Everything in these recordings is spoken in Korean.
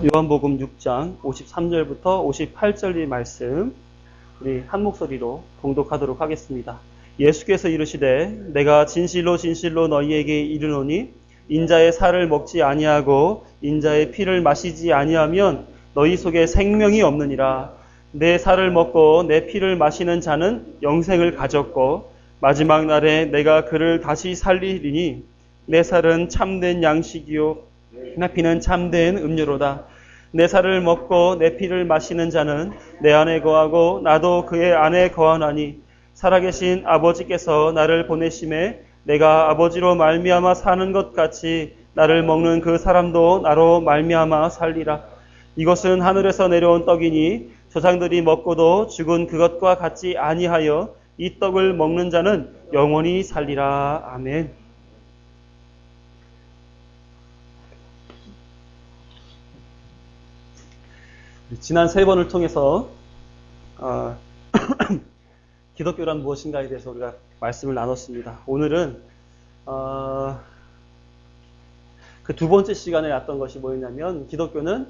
요한복음 6장 53절부터 58절의 말씀 우리 한 목소리로 봉독하도록 하겠습니다. 예수께서 이르시되 내가 진실로 진실로 너희에게 이르노니 인자의 살을 먹지 아니하고 인자의 피를 마시지 아니하면 너희 속에 생명이 없느니라. 내 살을 먹고 내 피를 마시는 자는 영생을 가졌고 마지막 날에 내가 그를 다시 살리리니 내 살은 참된 양식이요 내 피는 참된 음료로다. 내 살을 먹고 내 피를 마시는 자는 내 안에 거하고 나도 그의 안에 거하나니 살아계신 아버지께서 나를 보내심에 내가 아버지로 말미암아 사는 것 같이 나를 먹는 그 사람도 나로 말미암아 살리라. 이것은 하늘에서 내려온 떡이니 조상들이 먹고도 죽은 그것과 같지 아니하여 이 떡을 먹는 자는 영원히 살리라. 아멘. 지난 3번을 통해서 기독교란 무엇인가에 대해서 우리가 말씀을 나눴습니다. 오늘은 그 두 번째 시간에 났던 것이 뭐였냐면 기독교는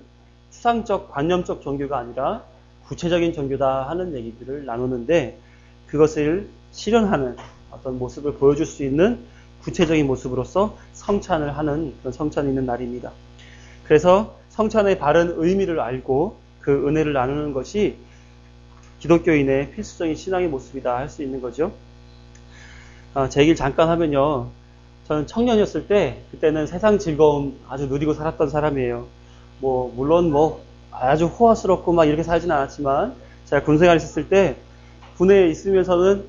추상적 관념적 종교가 아니라 구체적인 종교다 하는 얘기들을 나누는데 그것을 실현하는 어떤 모습을 보여줄 수 있는 구체적인 모습으로서 성찬을 하는 그런 성찬이 있는 날입니다. 그래서 성찬의 바른 의미를 알고 그 은혜를 나누는 것이 기독교인의 필수적인 신앙의 모습이다 할 수 있는 거죠. 제 얘기를 잠깐 하면요. 저는 청년이었을 때 그때는 세상 즐거움 아주 누리고 살았던 사람이에요. 물론 아주 호화스럽고 막 이렇게 살진 않았지만 제가 군생활 했을 때 군에 있으면서는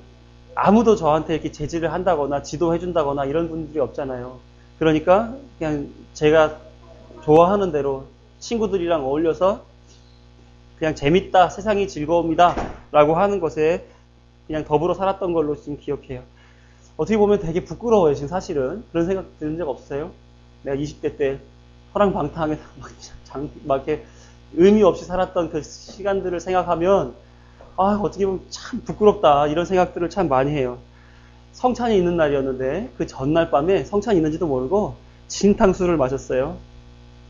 아무도 저한테 이렇게 제지를 한다거나 지도해준다거나 이런 분들이 없잖아요. 그러니까 그냥 제가 좋아하는 대로 친구들이랑 어울려서 그냥 재밌다, 세상이 즐거움이다 라고 하는 것에 그냥 더불어 살았던 걸로 지금 기억해요. 어떻게 보면 되게 부끄러워요, 지금 사실은. 그런 생각 드는 적 없어요? 내가 20대 때 허랑방탕하게 막 이렇게 의미 없이 살았던 그 시간들을 생각하면 어떻게 보면 참 부끄럽다 이런 생각들을 참 많이 해요. 성찬이 있는 날이었는데 그 전날 밤에 성찬이 있는지도 모르고 진탕수를 마셨어요.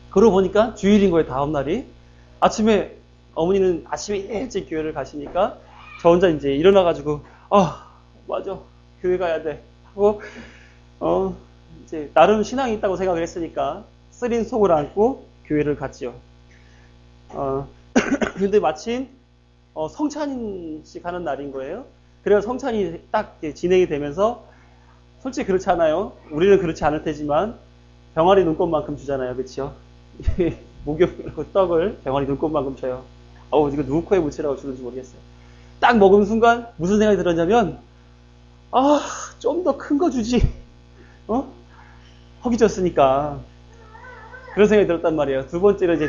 그러고 보니까 주일인 거예요, 다음날이. 아침에 어머니는 아침에 일찍 교회를 가시니까 저 혼자 이제 일어나가지고 맞아 교회 가야 돼 하고 이제 나름 신앙이 있다고 생각을 했으니까 쓰린 속을 안고 교회를 갔지요. 근데 마침 성찬식 하는 날인 거예요. 그래서 성찬이 딱 진행이 되면서 솔직히 그렇지 않아요? 우리는 그렇지 않을 테지만 병아리 눈곱만큼 주잖아요, 그렇죠? 목욕 떡을 병아리 눈곱만큼 줘요. 이거 누구 코에 묻히라고 주는지 모르겠어요. 딱 먹은 순간 무슨 생각이 들었냐면 좀 더 큰 거 주지. 허기졌으니까. 그런 생각이 들었단 말이에요. 두 번째로 이제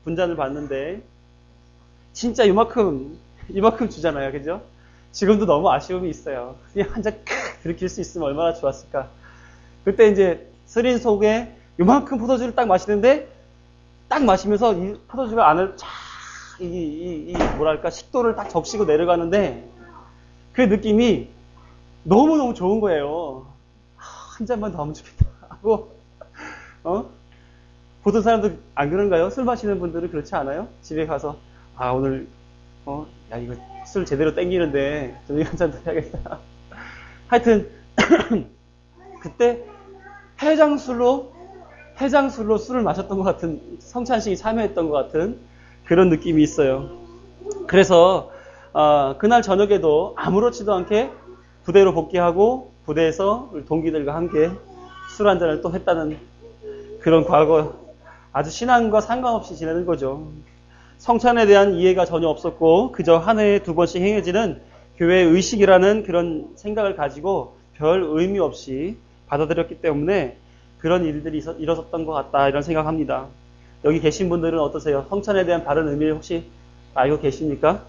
분잔을 봤는데 진짜 이만큼 주잖아요. 그죠? 지금도 너무 아쉬움이 있어요. 그냥 한 잔 들이킬 수 있으면 얼마나 좋았을까. 그때 이제 쓰린 속에 이만큼 포도주를 딱 마시는데 딱 마시면서 이 포도주가 안을 식도를 딱 적시고 내려가는데 그 느낌이 너무너무 좋은 거예요. 한 잔만 더 하면 좋겠다 하고 보통 사람들 안 그런가요? 술 마시는 분들은 그렇지 않아요? 집에 가서 오늘 이거 술 제대로 땡기는데 저녁에 한 잔 더 해야겠다. 하여튼 그때 해장술로 술을 마셨던 것 같은, 성찬식이 참여했던 것 같은 그런 느낌이 있어요. 그래서 그날 저녁에도 아무렇지도 않게 부대로 복귀하고 부대에서 동기들과 함께 술 한잔을 또 했다는 그런 과거, 아주 신앙과 상관없이 지내는 거죠. 성찬에 대한 이해가 전혀 없었고 그저 한 해에 2번씩 행해지는 교회 의식이라는 그런 생각을 가지고 별 의미 없이 받아들였기 때문에 그런 일들이 일어섰던 것 같다 이런 생각합니다. 여기 계신 분들은 어떠세요? 성찬에 대한 바른 의미를 혹시 알고 계십니까?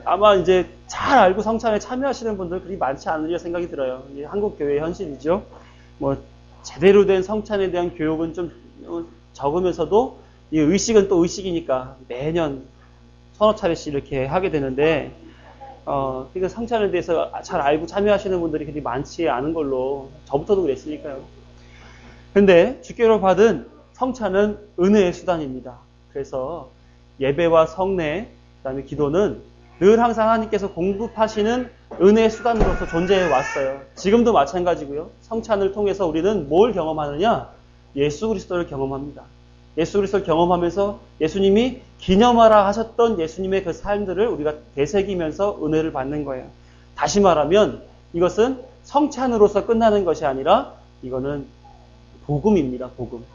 아마 이제 잘 알고 성찬에 참여하시는 분들 그리 많지 않으리라 생각이 들어요. 이게 한국 교회의 현실이죠. 제대로 된 성찬에 대한 교육은 좀 적으면서도 이 의식은 또 의식이니까 매년 서너 차례씩 이렇게 하게 되는데 그러니까 성찬에 대해서 잘 알고 참여하시는 분들이 그리 많지 않은 걸로 저부터도 그랬으니까요. 근데 주께로 받은 성찬은 은혜의 수단입니다. 그래서 예배와 성례, 그다음에 기도는 늘 항상 하나님께서 공급하시는 은혜의 수단으로서 존재해 왔어요. 지금도 마찬가지고요. 성찬을 통해서 우리는 뭘 경험하느냐? 예수 그리스도를 경험합니다. 예수 그리스도를 경험하면서 예수님이 기념하라 하셨던 예수님의 그 삶들을 우리가 되새기면서 은혜를 받는 거예요. 다시 말하면 이것은 성찬으로서 끝나는 것이 아니라 이거는 복음입니다. 복음.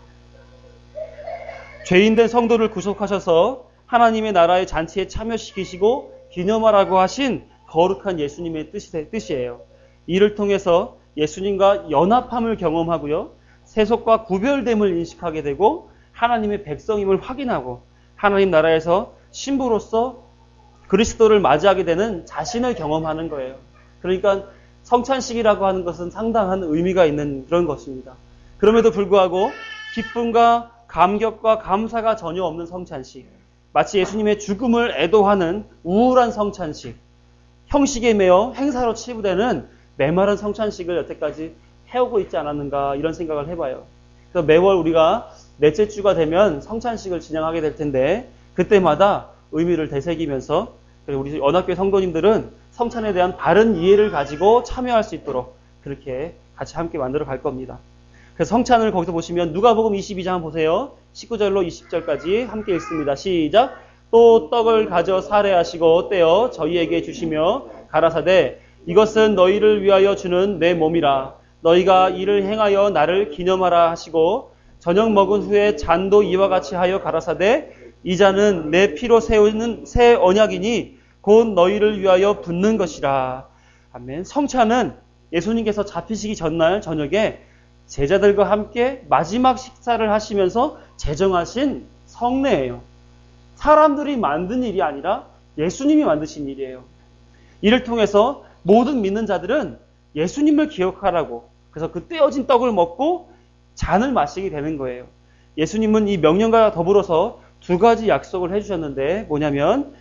죄인된 성도를 구속하셔서 하나님의 나라의 잔치에 참여시키시고 기념하라고 하신 거룩한 예수님의 뜻이에요. 이를 통해서 예수님과 연합함을 경험하고요. 세속과 구별됨을 인식하게 되고 하나님의 백성임을 확인하고 하나님 나라에서 신부로서 그리스도를 맞이하게 되는 자신을 경험하는 거예요. 그러니까 성찬식이라고 하는 것은 상당한 의미가 있는 그런 것입니다. 그럼에도 불구하고 기쁨과 감격과 감사가 전혀 없는 성찬식, 마치 예수님의 죽음을 애도하는 우울한 성찬식, 형식에 매여 행사로 치부되는 메마른 성찬식을 여태까지 해오고 있지 않았는가 이런 생각을 해봐요. 그래서 매월 우리가 넷째 주가 되면 성찬식을 진행하게 될 텐데 그때마다 의미를 되새기면서 우리 연합교회 성도님들은 성찬에 대한 바른 이해를 가지고 참여할 수 있도록 그렇게 같이 함께 만들어 갈 겁니다. 그래서 성찬을 거기서 보시면 누가복음 22장 보세요. 19절로 20절까지 함께 읽습니다. 시작. 또 떡을 가져 사례하시고 떼어 저희에게 주시며 가라사대 이것은 너희를 위하여 주는 내 몸이라. 너희가 이를 행하여 나를 기념하라 하시고 저녁 먹은 후에 잔도 이와 같이 하여 가라사대 이 잔은 내 피로 세우는 새 언약이니 곧 너희를 위하여 붓는 것이라. 아멘. 성찬은 예수님께서 잡히시기 전날 저녁에 제자들과 함께 마지막 식사를 하시면서 제정하신 성례예요. 사람들이 만든 일이 아니라 예수님이 만드신 일이에요. 이를 통해서 모든 믿는 자들은 예수님을 기억하라고 그래서 그 떼어진 떡을 먹고 잔을 마시게 되는 거예요. 예수님은 이 명령과 더불어서 두 가지 약속을 해주셨는데 뭐냐면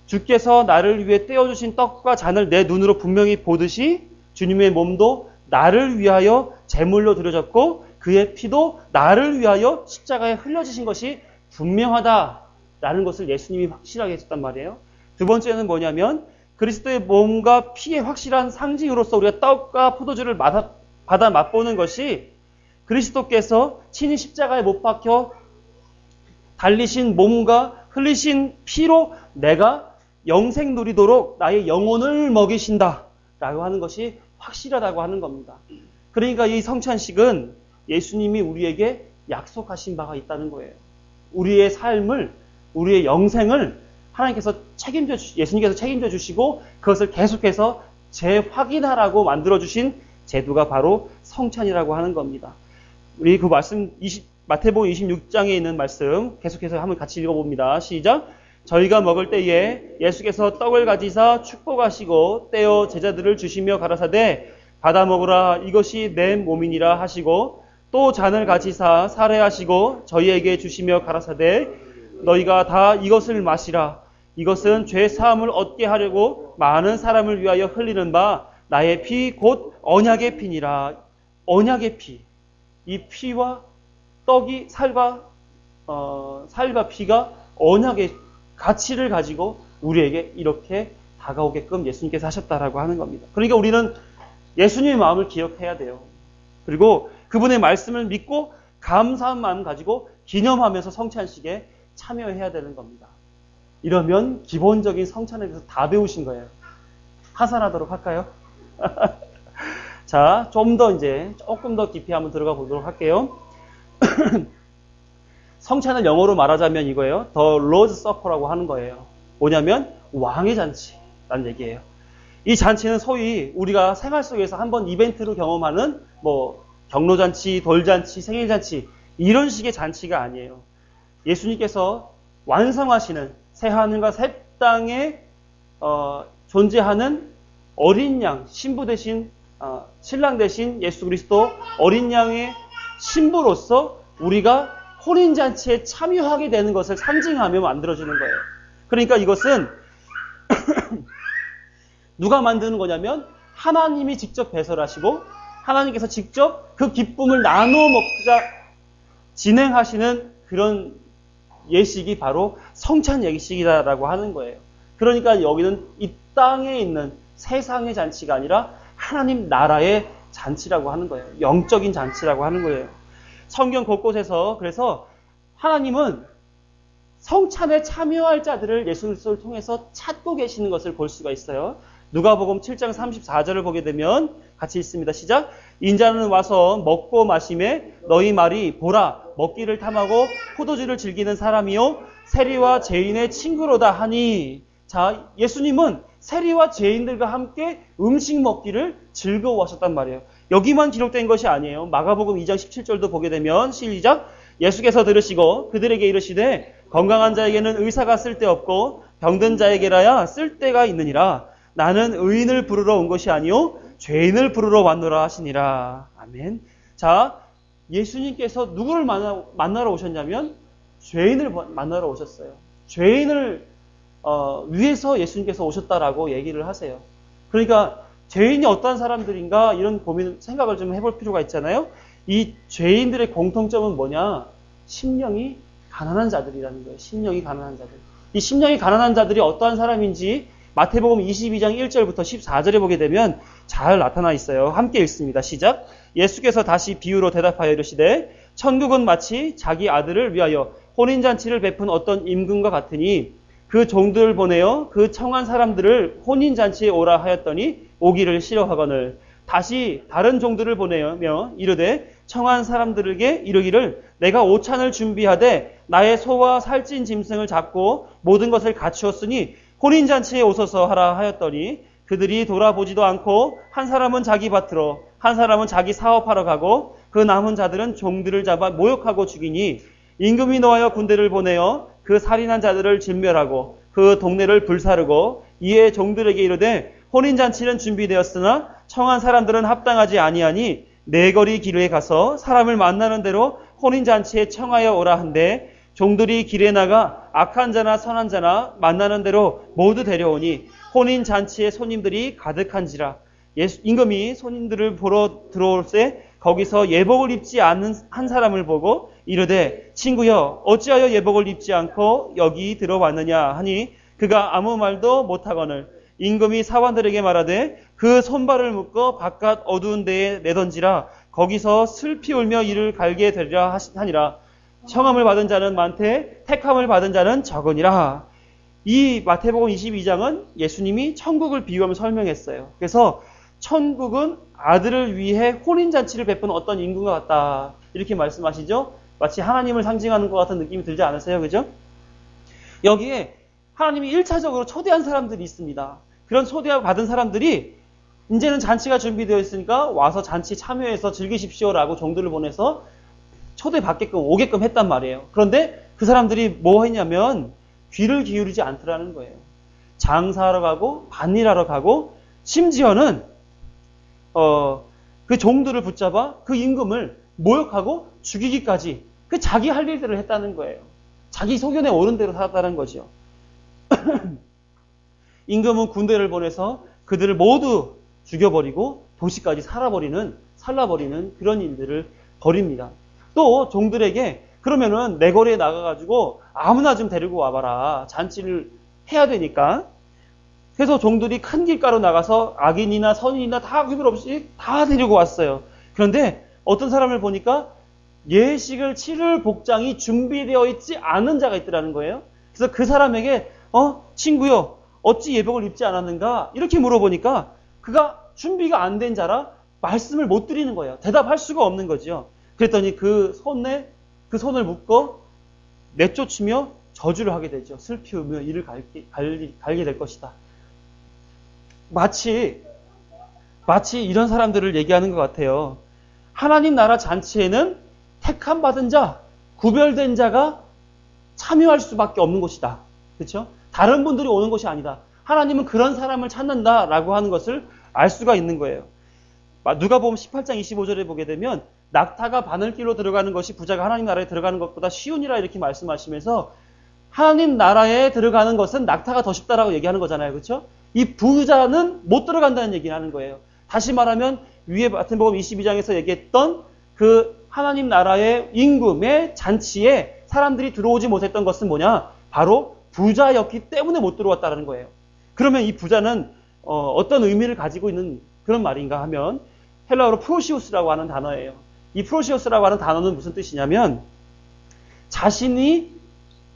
주께서 나를 위해 떼어주신 떡과 잔을 내 눈으로 분명히 보듯이 주님의 몸도 나를 위하여 제물로 드려졌고 그의 피도 나를 위하여 십자가에 흘려지신 것이 분명하다라는 것을 예수님이 확실하게 했단 말이에요. 두 번째는 뭐냐면 그리스도의 몸과 피의 확실한 상징으로서 우리가 떡과 포도주를 받아 맛보는 것이 그리스도께서 친히 십자가에 못 박혀 달리신 몸과 흘리신 피로 내가 영생 누리도록 나의 영혼을 먹이신다 라고 하는 것이 확실하다고 하는 겁니다. 그러니까 이 성찬식은 예수님이 우리에게 약속하신 바가 있다는 거예요. 우리의 삶을, 우리의 영생을 하나님께서 예수님께서 책임져 주시고 그것을 계속해서 재확인하라고 만들어주신 제도가 바로 성찬이라고 하는 겁니다. 우리 그 말씀, 마태복음 26장에 있는 말씀 계속해서 한번 같이 읽어봅니다. 시작. 저희가 먹을 때에 예수께서 떡을 가지사 축복하시고 떼어 제자들을 주시며 가라사대 받아 먹으라 이것이 내 몸이니라 하시고 또 잔을 가지사 사례하시고 저희에게 주시며 가라사대 너희가 다 이것을 마시라 이것은 죄 사함을 얻게 하려고 많은 사람을 위하여 흘리는 바 나의 피 곧 언약의 피니라. 언약의 피. 이 피와 떡이 살과 피가 언약의 가치를 가지고 우리에게 이렇게 다가오게끔 예수님께서 하셨다라고 하는 겁니다. 그러니까 우리는 예수님의 마음을 기억해야 돼요. 그리고 그분의 말씀을 믿고 감사한 마음 가지고 기념하면서 성찬식에 참여해야 되는 겁니다. 이러면 기본적인 성찬에 대해서 다 배우신 거예요. 하산하도록 할까요? 자, 조금 더 깊이 한번 들어가 보도록 할게요. 성찬을 영어로 말하자면 이거예요. The Lord's Supper라고 하는 거예요. 뭐냐면 왕의 잔치라는 얘기예요. 이 잔치는 소위 우리가 생활 속에서 한번 이벤트로 경험하는 경로잔치, 돌잔치, 생일잔치 이런 식의 잔치가 아니에요. 예수님께서 완성하시는 새하늘과 새 땅에 존재하는 어린 양, 신부 대신 신랑 대신 예수 그리스도 어린 양의 신부로서 우리가 혼인잔치에 참여하게 되는 것을 상징하며 만들어지는 거예요. 그러니까 이것은 누가 만드는 거냐면 하나님이 직접 배설하시고 하나님께서 직접 그 기쁨을 나눠 먹자 진행하시는 그런 예식이 바로 성찬 예식이다라고 하는 거예요. 그러니까 여기는 이 땅에 있는 세상의 잔치가 아니라 하나님 나라의 잔치라고 하는 거예요. 영적인 잔치라고 하는 거예요. 성경 곳곳에서 그래서 하나님은 성찬에 참여할 자들을 예수 그리스도를 통해서 찾고 계시는 것을 볼 수가 있어요. 누가복음 7장 34절을 보게 되면 같이 읽습니다. 시작. 인자는 와서 먹고 마심에 너희 말이 보라 먹기를 탐하고 포도주를 즐기는 사람이요 세리와 죄인의 친구로다 하니. 자, 예수님은 세리와 죄인들과 함께 음식 먹기를 즐거워하셨단 말이에요. 여기만 기록된 것이 아니에요. 마가복음 2장 17절도 보게 되면 시작. 예수께서 들으시고 그들에게 이르시되 건강한 자에게는 의사가 쓸데없고 병든 자에게라야 쓸데가 있느니라. 나는 의인을 부르러 온 것이 아니요 죄인을 부르러 왔노라 하시니라. 아멘. 자, 예수님께서 누구를 만나러 오셨냐면 죄인을 만나러 오셨어요. 죄인을 위해서 예수님께서 오셨다라고 얘기를 하세요. 그러니까 죄인이 어떠한 사람들인가 이런 생각을 좀 해볼 필요가 있잖아요. 이 죄인들의 공통점은 뭐냐? 심령이 가난한 자들이라는 거예요. 심령이 가난한 자들. 이 심령이 가난한 자들이 어떠한 사람인지 마태복음 22장 1절부터 14절에 보게 되면 잘 나타나 있어요. 함께 읽습니다. 시작. 예수께서 다시 비유로 대답하여 이르시되 천국은 마치 자기 아들을 위하여 혼인잔치를 베푼 어떤 임금과 같으니 그 종들을 보내어 그 청한 사람들을 혼인잔치에 오라 하였더니 오기를 싫어하거늘 다시 다른 종들을 보내며 이르되 청한 사람들에게 이르기를 내가 오찬을 준비하되 나의 소와 살찐 짐승을 잡고 모든 것을 갖추었으니 혼인잔치에 오소서 하라 하였더니 그들이 돌아보지도 않고 한 사람은 자기 밭으로 한 사람은 자기 사업하러 가고 그 남은 자들은 종들을 잡아 모욕하고 죽이니 임금이 노하여 군대를 보내어 그 살인한 자들을 진멸하고 그 동네를 불사르고 이에 종들에게 이르되 혼인잔치는 준비되었으나 청한 사람들은 합당하지 아니하니 네거리 길에 가서 사람을 만나는 대로 혼인잔치에 청하여 오라 한데 종들이 길에 나가 악한 자나 선한 자나 만나는 대로 모두 데려오니 혼인잔치에 손님들이 가득한지라. 임금이 손님들을 보러 들어올 때 거기서 예복을 입지 않는 한 사람을 보고 이르되 친구여 어찌하여 예복을 입지 않고 여기 들어왔느냐 하니 그가 아무 말도 못하거늘 임금이 사관들에게 말하되 그 손발을 묶어 바깥 어두운 데에 내던지라. 거기서 슬피 울며 이를 갈게 되리라 하니라. 청함을 받은 자는 많되 택함을 받은 자는 적으니라. 이 마태복음 22장은 예수님이 천국을 비유하며 설명했어요. 그래서 천국은 아들을 위해 혼인잔치를 베푼 어떤 임금과 같다. 이렇게 말씀하시죠. 마치 하나님을 상징하는 것 같은 느낌이 들지 않으세요? 그죠? 여기에 하나님이 1차적으로 초대한 사람들이 있습니다. 그런 초대를 받은 사람들이 이제는 잔치가 준비되어 있으니까 와서 잔치 참여해서 즐기십시오라고 종들을 보내서 초대받게끔 오게끔 했단 말이에요. 그런데 그 사람들이 뭐 했냐면 귀를 기울이지 않더라는 거예요. 장사하러 가고 밭일하러 가고 심지어는 그 종들을 붙잡아 그 임금을 모욕하고 죽이기까지 그 자기 할 일들을 했다는 거예요. 자기 소견에 오른 대로 살았다는 거죠. 임금은 군대를 보내서 그들을 모두 죽여버리고 도시까지 살라버리는 그런 일들을 벌입니다. 또 종들에게 그러면은 내 거리에 나가가지고 아무나 좀 데리고 와봐라. 잔치를 해야 되니까. 그래서 종들이 큰 길가로 나가서 악인이나 선인이나 다 구별 없이 다 데리고 왔어요. 그런데 어떤 사람을 보니까 예식을 치를 복장이 준비되어 있지 않은 자가 있더라는 거예요. 그래서 그 사람에게 친구요 어찌 예복을 입지 않았는가 이렇게 물어보니까 그가 준비가 안 된 자라 말씀을 못 드리는 거예요. 대답할 수가 없는 거죠. 그랬더니 그 손을 묶어 내쫓으며 저주를 하게 되죠. 슬피 울며 이를 갈게 될 것이다. 마치 이런 사람들을 얘기하는 것 같아요. 하나님 나라 잔치에는 택함 받은 자, 구별된 자가 참여할 수밖에 없는 곳이다. 그렇죠? 다른 분들이 오는 것이 아니다. 하나님은 그런 사람을 찾는다라고 하는 것을 알 수가 있는 거예요. 누가복음 18장 25절에 보게 되면 낙타가 바늘길로 들어가는 것이 부자가 하나님 나라에 들어가는 것보다 쉬우니라 이렇게 말씀하시면서 하나님 나라에 들어가는 것은 낙타가 더 쉽다라고 얘기하는 거잖아요. 그렇죠? 이 부자는 못 들어간다는 얘기를 하는 거예요. 다시 말하면 위에 마태복음 22장에서 얘기했던 그 하나님 나라의 임금의 잔치에 사람들이 들어오지 못했던 것은 뭐냐? 바로 부자였기 때문에 못 들어왔다는 거예요. 그러면 이 부자는 어떤 의미를 가지고 있는 그런 말인가 하면 헬라어로 프로시우스라고 하는 단어예요. 이 프로시우스라고 하는 단어는 무슨 뜻이냐면 자신이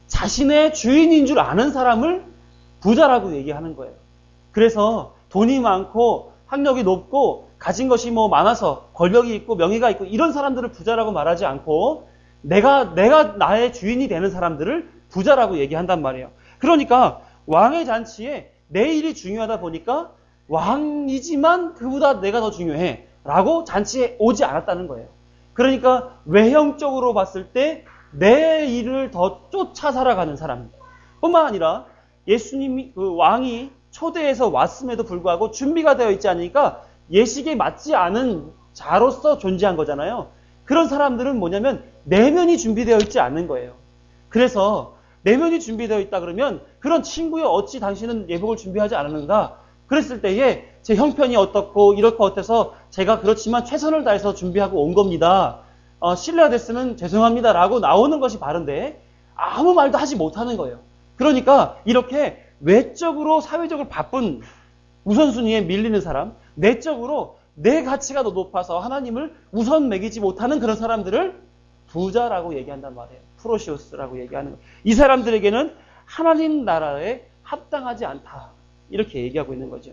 자신의 주인인 줄 아는 사람을 부자라고 얘기하는 거예요. 그래서 돈이 많고 학력이 높고 가진 것이 뭐 많아서 권력이 있고 명예가 있고 이런 사람들을 부자라고 말하지 않고 내가 나의 주인이 되는 사람들을 부자라고 얘기한단 말이에요. 그러니까 왕의 잔치에 내 일이 중요하다 보니까 왕이지만 그보다 내가 더 중요해 라고 잔치에 오지 않았다는 거예요. 그러니까 외형적으로 봤을 때 내 일을 더 쫓아 살아가는 사람 뿐만 아니라 예수님이 그 왕이 초대해서 왔음에도 불구하고 준비가 되어 있지 않으니까 예식에 맞지 않은 자로서 존재한 거잖아요. 그런 사람들은 뭐냐면 내면이 준비되어 있지 않는 거예요. 그래서 내면이 준비되어 있다 그러면 그런 친구여 어찌 당신은 예복을 준비하지 않았는가? 그랬을 때에 제 형편이 어떻고 이렇고 어때서 제가 그렇지만 최선을 다해서 준비하고 온 겁니다. 실례가 됐으면 죄송합니다 라고 나오는 것이 바른데 아무 말도 하지 못하는 거예요. 그러니까 이렇게 외적으로 사회적으로 바쁜 우선순위에 밀리는 사람, 내적으로 내 가치가 더 높아서 하나님을 우선 매기지 못하는 그런 사람들을 부자라고 얘기한단 말이에요. 프로시우스라고 얘기하는 거예요. 이 사람들에게는 하나님 나라에 합당하지 않다. 이렇게 얘기하고 있는 거죠.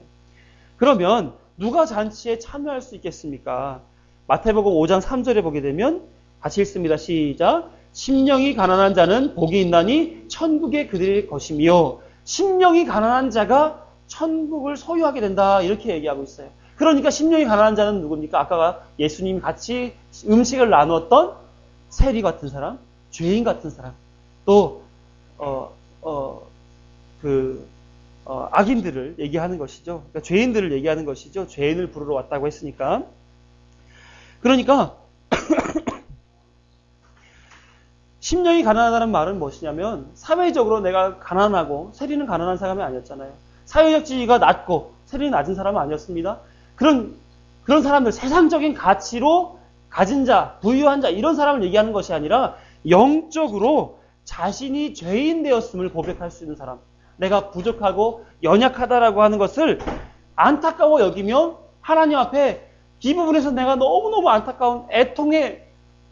그러면 누가 잔치에 참여할 수 있겠습니까? 마태복음 5장 3절에 보게 되면 같이 읽습니다. 시작. 심령이 가난한 자는 복이 있나니 천국의 그들의 것이며 심령이 가난한 자가 천국을 소유하게 된다. 이렇게 얘기하고 있어요. 그러니까 심령이 가난한 자는 누굽니까? 아까 예수님이 같이 음식을 나누었던 세리 같은 사람, 죄인 같은 사람, 또 악인들을 얘기하는 것이죠. 그러니까 죄인들을 얘기하는 것이죠. 죄인을 부르러 왔다고 했으니까. 그러니까 심령이 가난하다는 말은 무엇이냐면 사회적으로 내가 가난하고 세리는 가난한 사람이 아니었잖아요. 사회적 지위가 낮고 세리는 낮은 사람은 아니었습니다. 그런 사람들, 세상적인 가치로 가진 자, 부유한 자 이런 사람을 얘기하는 것이 아니라 영적으로 자신이 죄인 되었음을 고백할 수 있는 사람, 내가 부족하고 연약하다라고 하는 것을 안타까워 여기며 하나님 앞에 이 부분에서 내가 너무너무 안타까운 애통의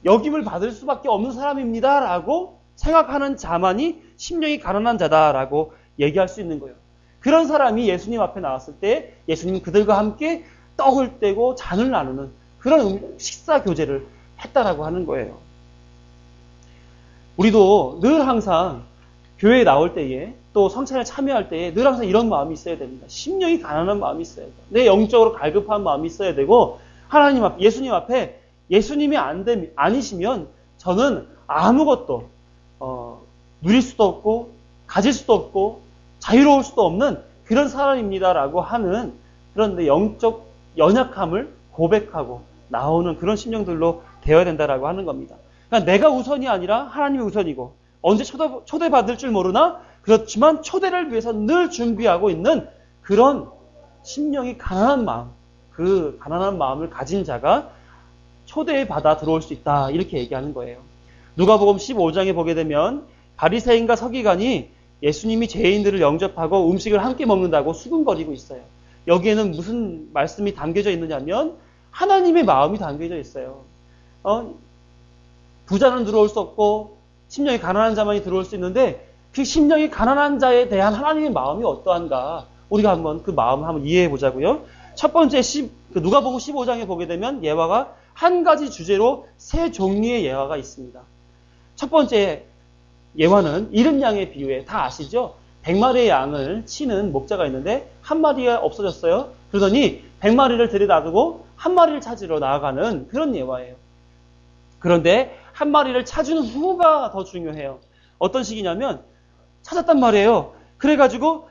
여김을 받을 수밖에 없는 사람입니다 라고 생각하는 자만이 심령이 가난한 자다라고 얘기할 수 있는 거예요. 그런 사람이 예수님 앞에 나왔을 때 예수님은 그들과 함께 떡을 떼고 잔을 나누는 그런 식사 교제를 했다라고 하는 거예요. 우리도 늘 항상 교회에 나올 때에 또 성찬에 참여할 때에 늘 항상 이런 마음이 있어야 됩니다. 심령이 가난한 마음이 있어야 돼요. 내 영적으로 갈급한 마음이 있어야 되고 하나님 앞, 예수님 앞에 예수님이 아니시면 저는 아무것도 누릴 수도 없고 가질 수도 없고 자유로울 수도 없는 그런 사람입니다라고 하는 그런 영적 연약함을 고백하고 나오는 그런 심령들로 되어야 된다라고 하는 겁니다. 그러니까 내가 우선이 아니라 하나님이 우선이고 언제 초대받을 줄 모르나 그렇지만 초대를 위해서 늘 준비하고 있는 그런 심령이 가난한 마음, 그 가난한 마음을 가진 자가 초대에 받아 들어올 수 있다 이렇게 얘기하는 거예요. 누가복음 15장에 보게 되면 바리새인과 서기관이 예수님이 죄인들을 영접하고 음식을 함께 먹는다고 수군거리고 있어요. 여기에는 무슨 말씀이 담겨져 있느냐면 하나님의 마음이 담겨져 있어요. 부자는 들어올 수 없고 심령이 가난한 자만이 들어올 수 있는데 그 심령이 가난한 자에 대한 하나님의 마음이 어떠한가 우리가 한번 그 마음을 한번 이해해 보자고요. 첫 번째 누가복음 15장에 보게 되면 예화가 한 가지 주제로 세 종류의 예화가 있습니다. 첫 번째 예화는 이른 양의 비유에 다 아시죠? 100마리의 양을 치는 목자가 있는데 한 마리가 없어졌어요. 그러더니 100마리를 들여놔두고 한 마리를 찾으러 나아가는 그런 예화예요. 그런데 한 마리를 찾은 후가 더 중요해요. 어떤 식이냐면 찾았단 말이에요. 그래가지고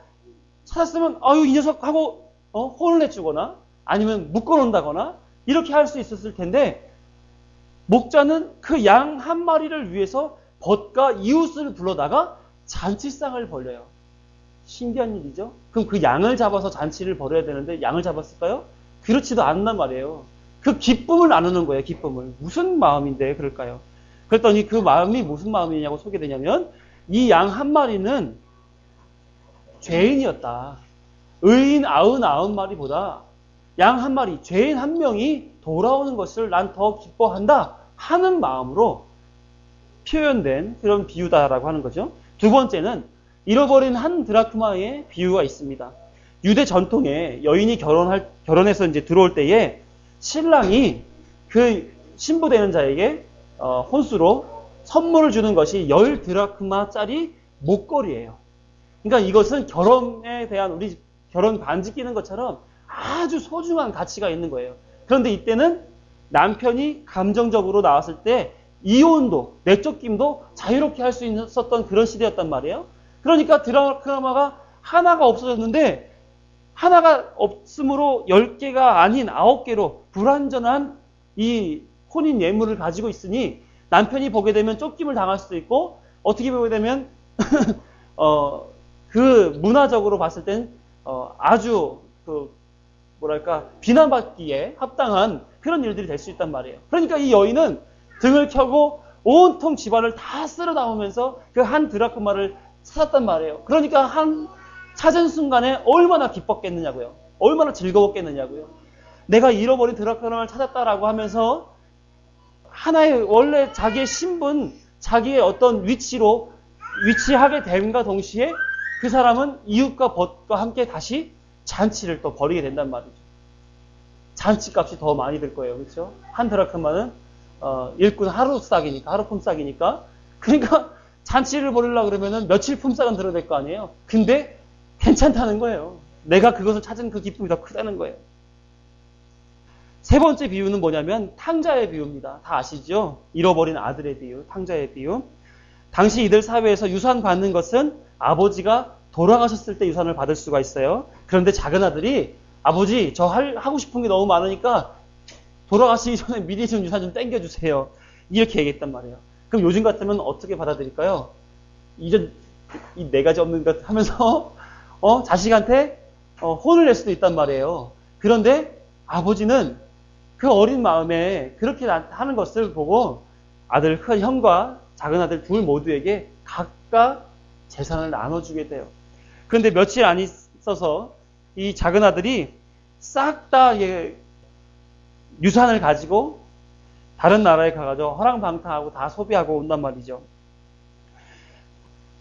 찾았으면 이 녀석하고 혼을 내주거나 아니면 묶어놓는다거나 이렇게 할 수 있었을 텐데 목자는 그 양 한 마리를 위해서 벗과 이웃을 불러다가 잔치상을 벌려요. 신기한 일이죠. 그럼 그 양을 잡아서 잔치를 벌여야 되는데 양을 잡았을까요? 그렇지도 않단 말이에요. 그 기쁨을 나누는 거예요. 기쁨을. 무슨 마음인데 그럴까요? 그랬더니 그 마음이 무슨 마음이냐고 소개되냐면 이 양 한 마리는 죄인이었다. 의인 99마리보다 양 한 마리, 죄인 한 명이 돌아오는 것을 난 더 기뻐한다 하는 마음으로 표현된 그런 비유다라고 하는 거죠. 두 번째는 잃어버린 한 드라크마의 비유가 있습니다. 유대 전통에 여인이 결혼해서 이제 들어올 때에 신랑이 그 신부되는 자에게 혼수로 선물을 주는 것이 10드라크마짜리 목걸이에요. 그러니까 이것은 결혼에 대한 우리 결혼 반지 끼는 것처럼 아주 소중한 가치가 있는 거예요. 그런데 이때는 남편이 감정적으로 나왔을 때 이혼도, 내적 김도 자유롭게 할 수 있었던 그런 시대였단 말이에요. 그러니까 드라크마가 하나가 없어졌는데 하나가 없으므로 10개가 아닌 9개로 불완전한 이 혼인 예물을 가지고 있으니 남편이 보게 되면 쫓김을 당할 수도 있고 어떻게 보게 되면 그 문화적으로 봤을 땐 아주 비난받기에 합당한 그런 일들이 될 수 있단 말이에요. 그러니까 이 여인은 등을 켜고 온통 집안을 다 쓸어 담으면서 그 한 드라크마를 찾았단 말이에요. 그러니까 찾은 순간에 얼마나 기뻤겠느냐고요. 얼마나 즐거웠겠느냐고요. 내가 잃어버린 드라크마를 찾았다라고 하면서 하나의 원래 자기의 신분, 자기의 어떤 위치하게 됨과 동시에 그 사람은 이웃과 벗과 함께 다시 잔치를 또 벌이게 된단 말이죠. 잔치값이 더 많이 들 거예요. 그렇죠? 한 드라크마는 일꾼 하루 품삯이니까. 그러니까 잔치를 벌이려고 그러면은 며칠 품삯은 들어야 될 거 아니에요. 근데 괜찮다는 거예요. 내가 그것을 찾은 그 기쁨이 더 크다는 거예요. 세 번째 비유는 뭐냐면 탕자의 비유입니다. 다 아시죠? 잃어버린 아들의 비유, 탕자의 비유. 당시 이들 사회에서 유산 받는 것은 아버지가 돌아가셨을 때 유산을 받을 수가 있어요. 그런데 작은 아들이 아버지 저 하고 싶은 게 너무 많으니까 돌아가시기 전에 미리 좀 유산 좀 땡겨주세요. 이렇게 얘기했단 말이에요. 그럼 요즘 같으면 어떻게 받아들일까요? 이 네 가지 없는 것 하면서 자식한테 혼을 낼 수도 있단 말이에요. 그런데 아버지는 그 어린 마음에 그렇게 하는 것을 보고 큰 형과 작은 아들 둘 모두에게 각각 재산을 나눠주게 돼요. 그런데 며칠 안 있어서 이 작은 아들이 싹 다 유산을 가지고 다른 나라에 가가지고 허랑방탕하고 다 소비하고 온단 말이죠.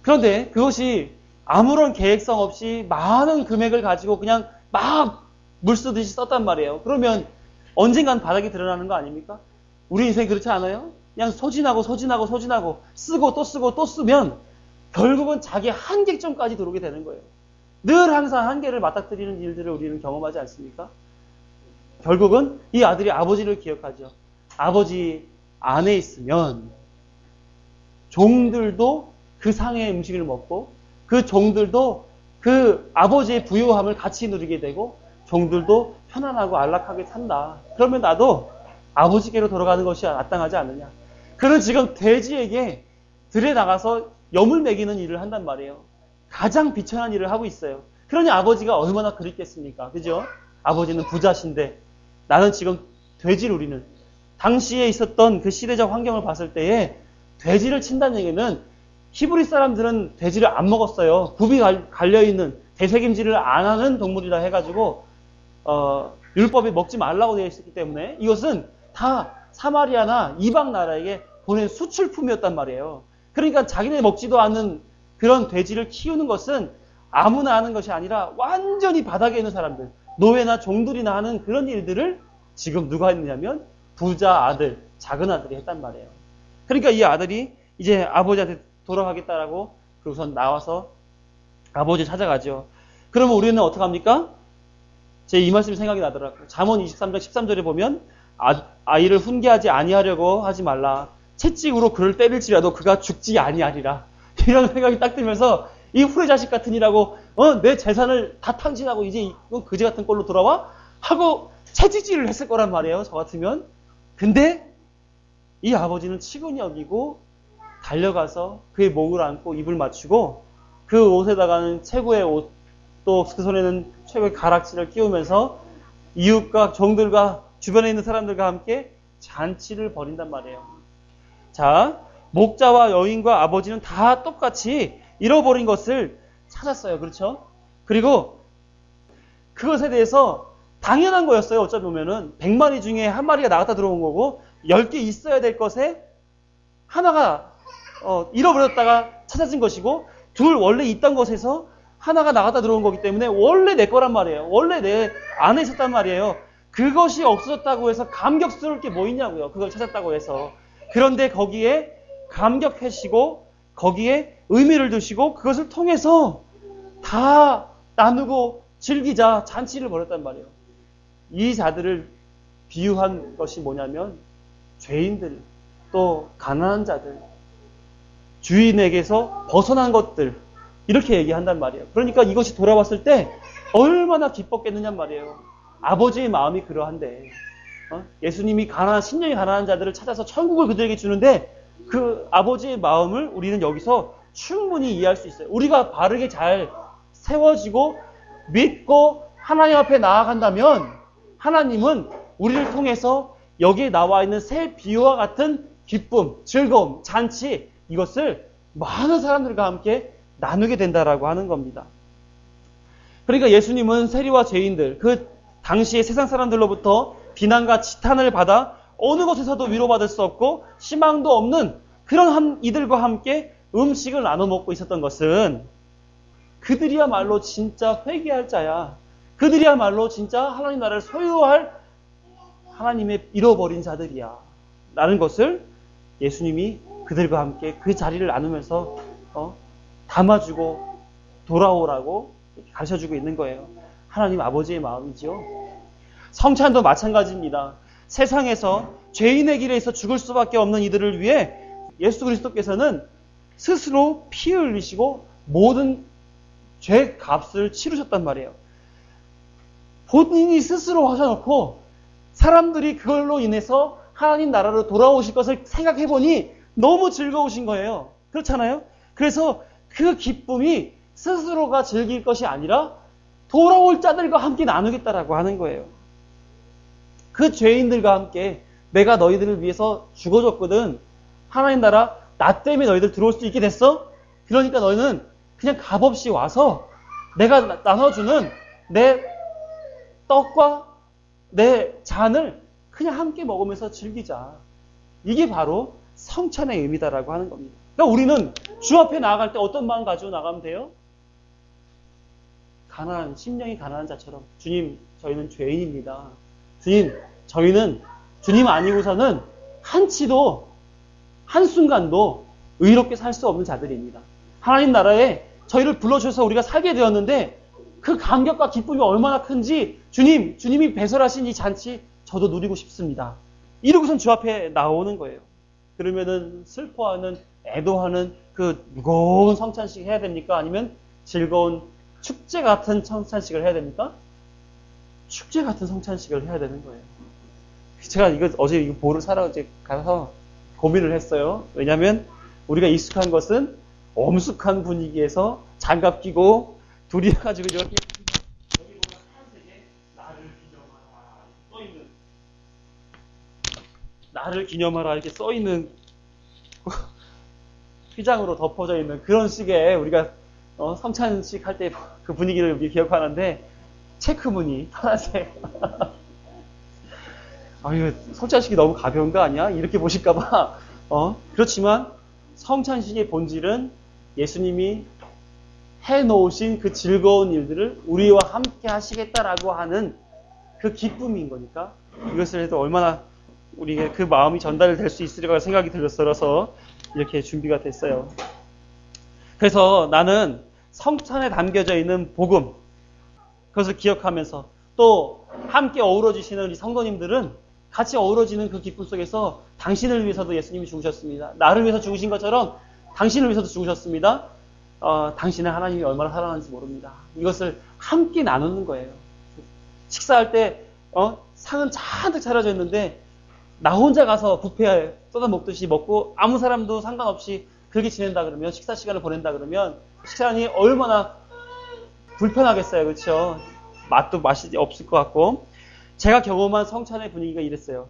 그런데 그것이 아무런 계획성 없이 많은 금액을 가지고 그냥 막 물 쓰듯이 썼단 말이에요. 그러면 언젠간 바닥이 드러나는 거 아닙니까? 우리 인생이 그렇지 않아요? 그냥 소진하고 쓰고 또 쓰고 또 쓰면 결국은 자기 한계점까지 들어오게 되는 거예요. 늘 항상 한계를 맞닥뜨리는 일들을 우리는 경험하지 않습니까? 결국은 이 아들이 아버지를 기억하죠. 아버지 안에 있으면 종들도 그 상의 음식을 먹고 그 종들도 그 아버지의 부유함을 같이 누리게 되고 종들도 편안하고 안락하게 산다. 그러면 나도 아버지께로 돌아가는 것이 마땅하지 않느냐. 그는 지금 돼지에게 들에 나가서 염을 먹이는 일을 한단 말이에요. 가장 비천한 일을 하고 있어요. 그러니 아버지가 얼마나 그립겠습니까? 그죠? 아버지는 부자신데 나는 지금 돼지를 우리는 당시에 있었던 그 시대적 환경을 봤을 때에 돼지를 친다는 얘기는 히브리 사람들은 돼지를 안 먹었어요. 굽이 갈려있는 되새김질을 안 하는 동물이라 해가지고 율법에 먹지 말라고 되어 있었기 때문에 이것은 다 사마리아나 이방 나라에게 보낸 수출품이었단 말이에요. 그러니까 자기네 먹지도 않는 그런 돼지를 키우는 것은 아무나 하는 것이 아니라 완전히 바닥에 있는 사람들, 노예나 종들이나 하는 그런 일들을 지금 누가 했느냐면 부자 아들, 작은 아들이 했단 말이에요. 그러니까 이 아들이 이제 아버지한테 돌아가겠다라고 우선 나와서 아버지를 찾아가죠. 그러면 우리는 어떡합니까? 제 이 말씀이 생각이 나더라고요. 잠언 23장 13절에 보면 아이를 훈계하지 아니하려고 하지 말라. 채찍으로 그를 때릴지라도 그가 죽지 아니하리라. 이런 생각이 딱 들면서 이 후레 자식 같은 이라고 내 재산을 다 탕진하고 이제 이건 그지 같은 꼴로 돌아와? 하고 채찍질을 했을 거란 말이에요. 저 같으면. 근데 이 아버지는 치근히 여기고 달려가서 그의 목을 안고 입을 맞추고 그 옷에다가는 최고의 옷, 또 그 손에는 최고의 가락지를 끼우면서 이웃과 종들과 주변에 있는 사람들과 함께 잔치를 벌인단 말이에요. 자, 목자와 여인과 아버지는 다 똑같이 잃어버린 것을 찾았어요. 그렇죠? 그리고 그것에 대해서 당연한 거였어요. 어쩌 보면은 100마리 중에 한 마리가 나갔다 들어온 거고 10개 있어야 될 것에 하나가 잃어버렸다가 찾아진 것이고 둘 원래 있던 것에서 하나가 나갔다 들어온 거기 때문에 원래 내 거란 말이에요. 원래 내 안에 있었단 말이에요. 그것이 없어졌다고 해서 감격스러울 게 뭐 있냐고요. 그걸 찾았다고 해서. 그런데 거기에 감격하시고 거기에 의미를 두시고 그것을 통해서 다 나누고 즐기자 잔치를 벌였단 말이에요. 이 자들을 비유한 것이 뭐냐면 죄인들, 또 가난한 자들, 주인에게서 벗어난 것들 이렇게 얘기한단 말이에요. 그러니까 이것이 돌아왔을 때 얼마나 기뻤겠느냐 말이에요. 아버지의 마음이 그러한데 예수님이 심령이 가난한 자들을 찾아서 천국을 그들에게 주는데 그 아버지의 마음을 우리는 여기서 충분히 이해할 수 있어요. 우리가 바르게 잘 세워지고 믿고 하나님 앞에 나아간다면 하나님은 우리를 통해서 여기에 나와 있는 새 비유와 같은 기쁨, 즐거움, 잔치 이것을 많은 사람들과 함께 나누게 된다라고 하는 겁니다. 그러니까 예수님은 세리와 죄인들, 그 당시의 세상 사람들로부터 비난과 지탄을 받아 어느 곳에서도 위로받을 수 없고 희망도 없는 그런 이들과 함께 음식을 나눠 먹고 있었던 것은 그들이야말로 진짜 회개할 자야. 그들이야말로 진짜 하나님 나라를 소유할 하나님의 잃어버린 자들이야. 라는 것을 예수님이 그들과 함께 그 자리를 나누면서 담아주고 돌아오라고 가르쳐주고 있는 거예요. 하나님 아버지의 마음이지요. 성찬도 마찬가지입니다. 세상에서 죄인의 길에서 죽을 수밖에 없는 이들을 위해 예수 그리스도께서는 스스로 피 흘리시고 모든 죄 값을 치르셨단 말이에요. 본인이 스스로 하셔놓고 사람들이 그걸로 인해서 하나님 나라로 돌아오실 것을 생각해보니 너무 즐거우신 거예요. 그렇잖아요? 그래서 그 기쁨이 스스로가 즐길 것이 아니라 돌아올 자들과 함께 나누겠다라고 하는 거예요. 그 죄인들과 함께 내가 너희들을 위해서 죽어줬거든. 하나님 나라 나 때문에 너희들 들어올 수 있게 됐어? 그러니까 너희는 그냥 값없이 와서 내가 나눠주는 내 떡과 내 잔을 그냥 함께 먹으면서 즐기자. 이게 바로 성찬의 의미다라고 하는 겁니다. 그러니까 우리는 주 앞에 나아갈 때 어떤 마음 가지고 나가면 돼요? 심령이 가난한 자처럼 주님, 저희는 죄인입니다. 주님, 저희는 주님 아니고서는 한치도 한순간도 의롭게 살 수 없는 자들입니다. 하나님 나라에 저희를 불러주셔서 우리가 살게 되었는데 그 감격과 기쁨이 얼마나 큰지 주님이 배설하신 이 잔치 저도 누리고 싶습니다. 이러고선 주 앞에 나오는 거예요. 그러면은 슬퍼하는, 애도하는 그 무거운 성찬식 해야 됩니까? 아니면 즐거운 축제 같은 성찬식을 해야 됩니까? 축제 같은 성찬식을 해야 되는 거예요. 제가 어제 이거 보러 사러 이제 가서 고민을 했어요. 왜냐하면 우리가 익숙한 것은 엄숙한 분위기에서 장갑 끼고 둘이 해가지고 이렇게 여기 보면 하얀색에 나를 기념하라 써있는 나를 기념하라 이렇게 써있는 휘장으로 덮어져 있는 그런 식의 우리가 성찬식 할 때 그 분위기를 기억하는데 체크무늬 파란색 이거 성찬식이 너무 가벼운 거 아니야? 이렇게 보실까봐 그렇지만 성찬식의 본질은 예수님이 해놓으신 그 즐거운 일들을 우리와 함께 하시겠다라고 하는 그 기쁨인 거니까 이것을 해도 얼마나 우리에게 그 마음이 전달될 수 있으리까 생각이 들어서 이렇게 준비가 됐어요. 그래서 나는 성찬에 담겨져 있는 복음 그것을 기억하면서 또 함께 어우러지시는 우리 성도님들은 같이 어우러지는 그 기쁨 속에서 당신을 위해서도 예수님이 죽으셨습니다. 나를 위해서 죽으신 것처럼 당신을 위해서도 죽으셨습니다. 당신의 하나님이 얼마나 사랑하는지 모릅니다. 이것을 함께 나누는 거예요. 식사할 때 상은 잔뜩 차려져 있는데 나 혼자 가서 뷔페에 쏟아 먹듯이 먹고 아무 사람도 상관없이 그렇게 지낸다 그러면 식사 시간을 보낸다 그러면 식사하니 얼마나 불편하겠어요. 그렇죠? 맛이 없을 것 같고 제가 경험한 성찬의 분위기가 이랬어요.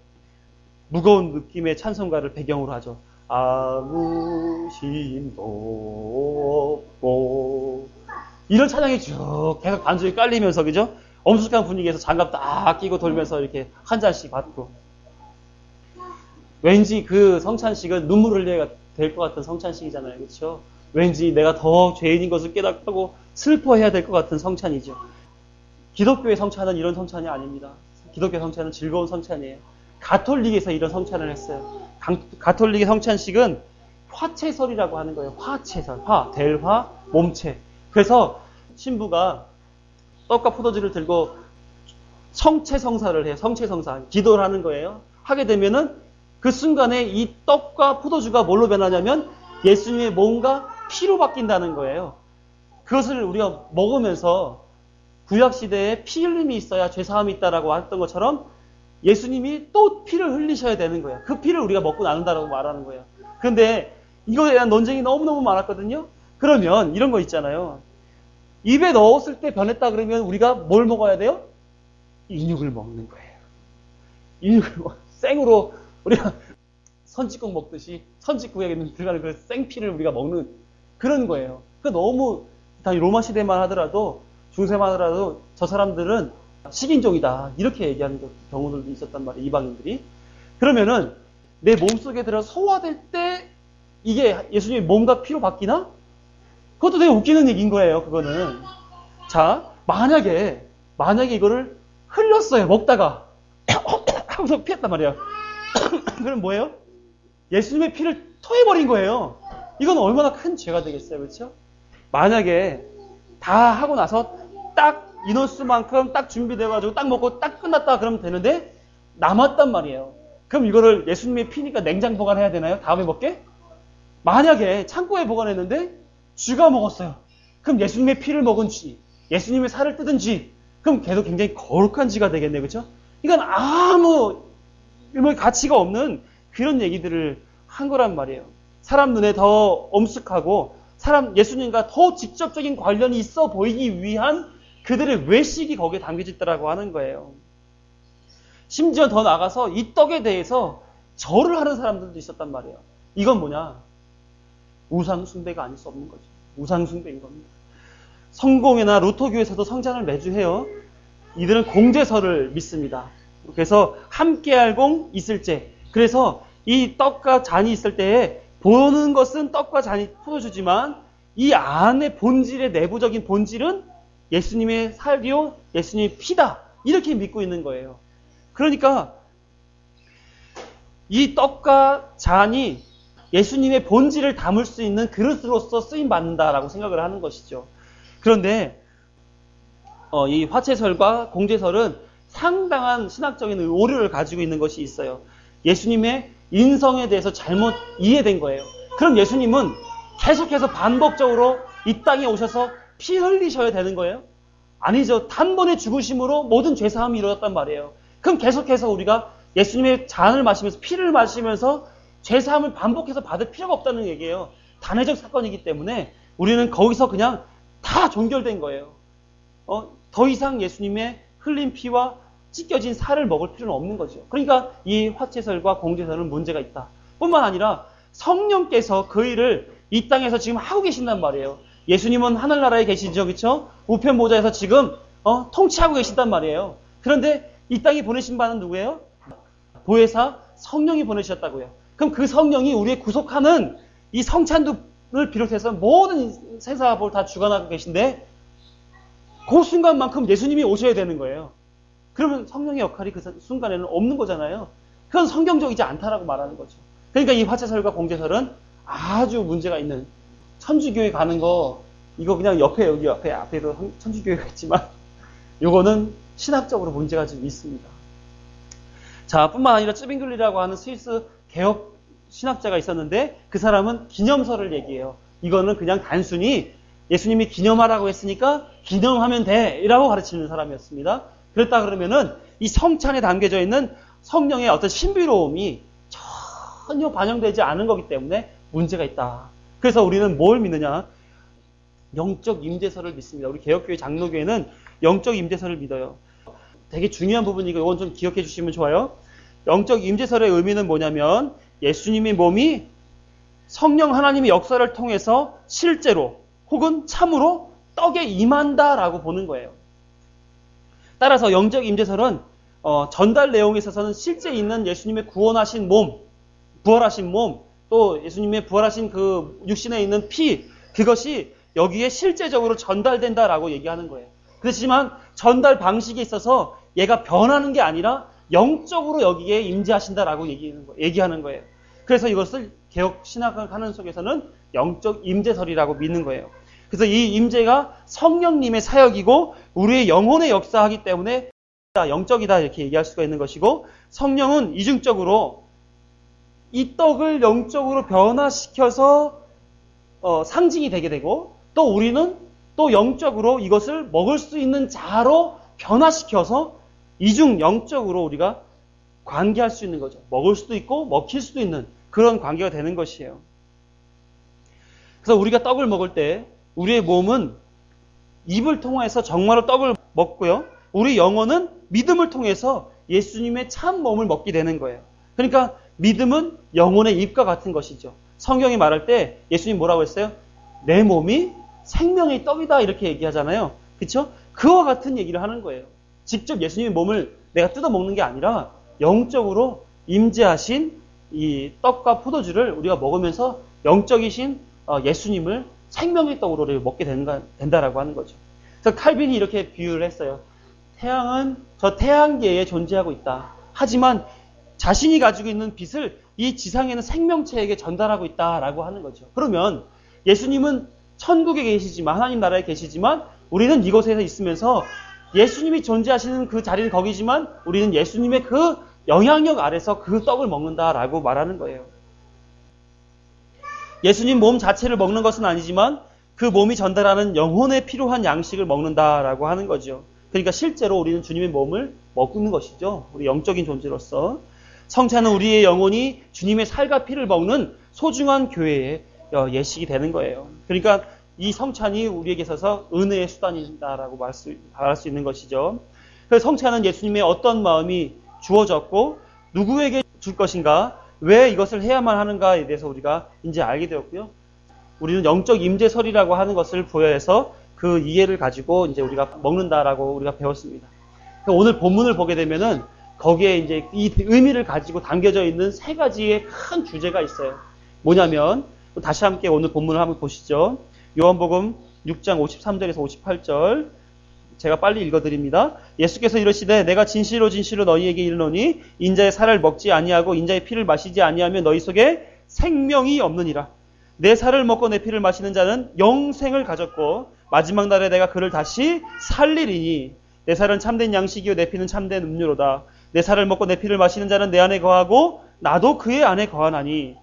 무거운 느낌의 찬송가를 배경으로 하죠. 아무 힘도 없고 이런 찬양이 쭉 계속 반주에 깔리면서 그죠? 엄숙한 분위기에서 장갑 딱 끼고 돌면서 이렇게 한 잔씩 받고 왠지 그 성찬식은 눈물을 흘려야 될 것 같은 성찬식이잖아요. 그렇죠? 왠지 내가 더 죄인인 것을 깨닫고 슬퍼해야 될 것 같은 성찬이죠. 기독교의 성찬은 이런 성찬이 아닙니다. 기독교 성찬은 즐거운 성찬이에요. 가톨릭에서 이런 성찬을 했어요. 가톨릭의 성찬식은 화채설이라고 하는 거예요. 화채설. 대화, 몸체. 그래서 신부가 떡과 포도주를 들고 성채성사를 해요. 성채성사. 기도를 하는 거예요. 하게 되면은 그 순간에 이 떡과 포도주가 뭘로 변하냐면 예수님의 몸과 피로 바뀐다는 거예요. 그것을 우리가 먹으면서 구약시대에 피 흘림이 있어야 죄사함이 있다라고 했던 것처럼 예수님이 또 피를 흘리셔야 되는 거예요. 그 피를 우리가 먹고 나눈다라고 말하는 거예요. 그런데 이거에 대한 논쟁이 너무너무 많았거든요. 그러면 이런 거 있잖아요. 입에 넣었을 때 변했다 그러면 우리가 뭘 먹어야 돼요? 인육을 먹는 거예요. 인육을 생으로 우리가 선짓국 먹듯이 선짓국에 들어가는 그 생피를 우리가 먹는 그런 거예요. 그 너무 다 로마 시대만 하더라도 중세만 하더라도 저 사람들은 식인종이다 이렇게 얘기하는 경우들도 있었단 말이에요. 이방인들이. 그러면은 내 몸속에 들어 소화될 때 이게 예수님의 몸과 피로 바뀌나? 그것도 되게 웃기는 얘기인 거예요. 그거는. 자, 만약에 이거를 흘렸어요. 먹다가 하면서 피했단 말이에요. 그럼 뭐예요? 예수님의 피를 토해버린 거예요. 이건 얼마나 큰 죄가 되겠어요. 그렇죠? 만약에 다 하고 나서 딱 인원수만큼 딱 준비돼가지고 딱 먹고 딱 끝났다 그러면 되는데 남았단 말이에요. 그럼 이거를 예수님의 피니까 냉장 보관해야 되나요? 다음에 먹게? 만약에 창고에 보관했는데 쥐가 먹었어요. 그럼 예수님의 피를 먹은 쥐, 예수님의 살을 뜯은 쥐, 그럼 걔도 굉장히 거룩한 쥐가 되겠네요. 그렇죠? 이건 아무 가치가 없는 그런 얘기들을 한 거란 말이에요. 사람 눈에 더 엄숙하고 예수님과 더 직접적인 관련이 있어 보이기 위한 그들의 외식이 거기에 담겨져 있다고 하는 거예요. 심지어 더 나아가서 이 떡에 대해서 절을 하는 사람들도 있었단 말이에요. 이건 뭐냐? 우상 숭배가 아닐 수 없는 거죠. 우상 숭배인 겁니다. 성공회나 로토교에서도 성찬을 매주 해요. 이들은 공제설을 믿습니다. 그래서 함께 알공 있을제. 그래서 이 떡과 잔이 있을 때에 보는 것은 떡과 잔이 포도주지만 이 안에 본질의 내부적인 본질은 예수님의 살이요, 예수님의 피다. 이렇게 믿고 있는 거예요. 그러니까 이 떡과 잔이 예수님의 본질을 담을 수 있는 그릇으로서 쓰임받는다라고 생각을 하는 것이죠. 그런데 이 화채설과 공제설은 상당한 신학적인 오류를 가지고 있는 것이 있어요. 예수님의 인성에 대해서 잘못 이해된 거예요. 그럼 예수님은 계속해서 반복적으로 이 땅에 오셔서 피 흘리셔야 되는 거예요? 아니죠. 단번에 죽으심으로 모든 죄사함이 이루어졌단 말이에요. 그럼 계속해서 우리가 예수님의 잔을 마시면서 피를 마시면서 죄사함을 반복해서 받을 필요가 없다는 얘기예요. 단회적 사건이기 때문에 우리는 거기서 그냥 다 종결된 거예요. 더 이상 예수님의 흘린 피와 찢겨진 살을 먹을 필요는 없는 거죠. 그러니까 이 화채설과 공제설은 문제가 있다. 뿐만 아니라 성령께서 그 일을 이 땅에서 지금 하고 계신단 말이에요. 예수님은 하늘나라에 계시죠. 그렇죠? 우편보좌에서 지금 통치하고 계신단 말이에요. 그런데 이 땅에 보내신 바는 누구예요? 보혜사 성령이 보내주셨다고요. 그럼 그 성령이 우리의 구속하는 이 성찬을 비롯해서 모든 세사업을 다 주관하고 계신데 그 순간만큼 예수님이 오셔야 되는 거예요. 그러면 성령의 역할이 그 순간에는 없는 거잖아요. 그건 성경적이지 않다라고 말하는 거죠. 그러니까 이 화채설과 공제설은 아주 문제가 있는, 천주교회 가는 거 이거 그냥 옆에 여기 앞에도 천주교회가 있지만 이거는 신학적으로 문제가 좀 있습니다. 자, 뿐만 아니라 쯔빙글리라고 하는 스위스 개혁 신학자가 있었는데 그 사람은 기념설을 얘기해요. 이거는 그냥 단순히 예수님이 기념하라고 했으니까 기념하면 돼 라고 가르치는 사람이었습니다. 그랬다 그러면은 이 성찬에 담겨져 있는 성령의 어떤 신비로움이 전혀 반영되지 않은 거기 때문에 문제가 있다. 그래서 우리는 뭘 믿느냐? 영적 임재설을 믿습니다. 우리 개혁교회 장로교회는 영적 임재설을 믿어요. 되게 중요한 부분이니까 이건 좀 기억해 주시면 좋아요. 영적 임재설의 의미는 뭐냐면 예수님의 몸이 성령 하나님의 역사를 통해서 실제로 혹은 참으로 떡에 임한다라고 보는 거예요. 따라서 영적 임재설은 전달 내용에 있어서는 실제 있는 예수님의 구원하신 몸, 부활하신 몸, 또 예수님의 부활하신 그 육신에 있는 피, 그것이 여기에 실제적으로 전달된다라고 얘기하는 거예요. 그렇지만 전달 방식에 있어서 얘가 변하는 게 아니라 영적으로 여기에 임재하신다라고 얘기하는 거예요. 그래서 이것을 개혁 신학하는 속에서는 영적 임재설이라고 믿는 거예요. 그래서 이 임재가 성령님의 사역이고 우리의 영혼에 역사하기 때문에 영적이다 이렇게 얘기할 수가 있는 것이고, 성령은 이중적으로 이 떡을 영적으로 변화시켜서 상징이 되게 되고, 또 우리는 또 영적으로 이것을 먹을 수 있는 자로 변화시켜서 이중 영적으로 우리가 관계할 수 있는 거죠. 먹을 수도 있고 먹힐 수도 있는 그런 관계가 되는 것이에요. 그래서 우리가 떡을 먹을 때 우리의 몸은 입을 통해서 정말로 떡을 먹고요, 우리 영혼은 믿음을 통해서 예수님의 참 몸을 먹게 되는 거예요. 그러니까 믿음은 영혼의 입과 같은 것이죠. 성경이 말할 때 예수님 뭐라고 했어요? 내 몸이 생명의 떡이다 이렇게 얘기하잖아요. 그렇죠? 그와 같은 얘기를 하는 거예요. 직접 예수님의 몸을 내가 뜯어 먹는 게 아니라 영적으로 임재하신 이 떡과 포도주를 우리가 먹으면서 영적이신 예수님을 생명의 떡으로 먹게 된다라고 하는 거죠. 그래서 칼빈이 이렇게 비유를 했어요. 태양은 저 태양계에 존재하고 있다. 하지만 자신이 가지고 있는 빛을 이 지상에 있는 생명체에게 전달하고 있다라고 하는 거죠. 그러면 예수님은 천국에 계시지만, 하나님 나라에 계시지만 우리는 이곳에 있으면서 예수님이 존재하시는 그 자리는 거기지만 우리는 예수님의 그 영향력 아래서 그 떡을 먹는다라고 말하는 거예요. 예수님 몸 자체를 먹는 것은 아니지만 그 몸이 전달하는 영혼에 필요한 양식을 먹는다라고 하는 거죠. 그러니까 실제로 우리는 주님의 몸을 먹는 것이죠. 우리 영적인 존재로서. 성찬은 우리의 영혼이 주님의 살과 피를 먹는 소중한 교회의 예식이 되는 거예요. 그러니까 이 성찬이 우리에게 있어서 은혜의 수단이다라고 말할 수 있는 것이죠. 그래서 성찬은 예수님의 어떤 마음이 주어졌고 누구에게 줄 것인가, 왜 이것을 해야만 하는가에 대해서 우리가 이제 알게 되었고요. 우리는 영적 임재설이라고 하는 것을 부여해서 그 이해를 가지고 이제 우리가 먹는다라고 우리가 배웠습니다. 오늘 본문을 보게 되면은 거기에 이제 이 의미를 가지고 담겨져 있는 세 가지의 큰 주제가 있어요. 뭐냐면 다시 함께 오늘 본문을 한번 보시죠. 요한복음 6장 53절에서 58절 제가 빨리 읽어드립니다. 예수께서 이르시되 내가 진실로 진실로 너희에게 이르노니 인자의 살을 먹지 아니하고 인자의 피를 마시지 아니하면 너희 속에 생명이 없느니라. 내 살을 먹고 내 피를 마시는 자는 영생을 가졌고 마지막 날에 내가 그를 다시 살리리니 내 살은 참된 양식이요 내 피는 참된 음료로다. 내 살을 먹고 내 피를 마시는 자는 내 안에 거하고 나도 그의 안에 거하나니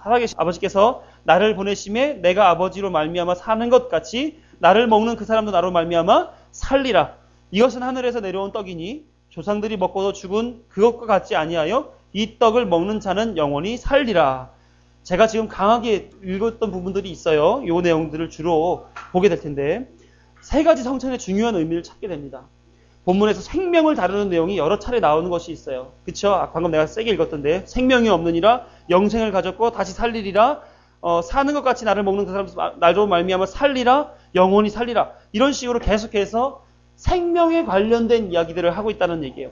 살아계신 아버지께서 나를 보내심에 내가 아버지로 말미암아 사는 것 같이 나를 먹는 그 사람도 나로 말미암아 살리라. 이것은 하늘에서 내려온 떡이니 조상들이 먹고도 죽은 그것과 같지 아니하여 이 떡을 먹는 자는 영원히 살리라. 제가 지금 강하게 읽었던 부분들이 있어요. 이 내용들을 주로 보게 될 텐데 세 가지 성찬의 중요한 의미를 찾게 됩니다. 본문에서 생명을 다루는 내용이 여러 차례 나오는 것이 있어요. 그렇죠? 방금 내가 세게 읽었던데 생명이 없느니라, 영생을 가졌고 다시 살리리라, 사는 것 같이 나를 먹는 그 사람 나로 말미암아 살리라, 영원히 살리라. 이런 식으로 계속해서 생명에 관련된 이야기들을 하고 있다는 얘기예요.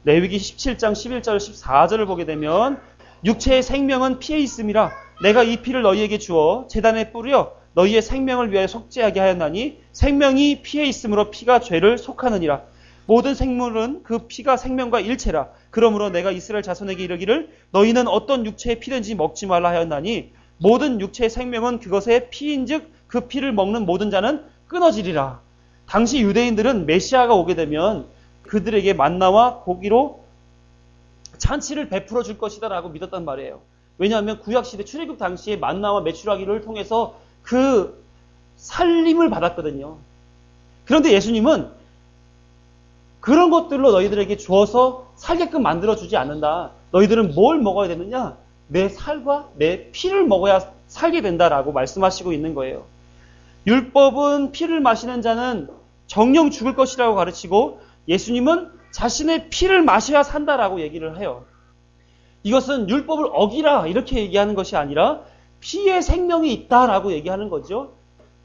레위기 17장 11절 14절을 보게 되면 육체의 생명은 피에 있음이라 내가 이 피를 너희에게 주어 제단에 뿌려 너희의 생명을 위하여 속죄하게 하였나니 생명이 피에 있으므로 피가 죄를 속하느니라. 모든 생물은 그 피가 생명과 일체라. 그러므로 내가 이스라엘 자손에게 이르기를 너희는 어떤 육체의 피든지 먹지 말라 하였나니 모든 육체의 생명은 그것의 피인즉 그 피를 먹는 모든 자는 끊어지리라. 당시 유대인들은 메시아가 오게 되면 그들에게 만나와 고기로 잔치를 베풀어 줄 것이다 라고 믿었단 말이에요. 왜냐하면 구약시대 출애굽 당시에 만나와 메추라기를 통해서 그 살림을 받았거든요. 그런데 예수님은 그런 것들로 너희들에게 주어서 살게끔 만들어주지 않는다. 너희들은 뭘 먹어야 되느냐? 내 살과 내 피를 먹어야 살게 된다라고 말씀하시고 있는 거예요. 율법은 피를 마시는 자는 정령 죽을 것이라고 가르치고 예수님은 자신의 피를 마셔야 산다라고 얘기를 해요. 이것은 율법을 어기라 이렇게 얘기하는 것이 아니라 피에 생명이 있다라고 얘기하는 거죠.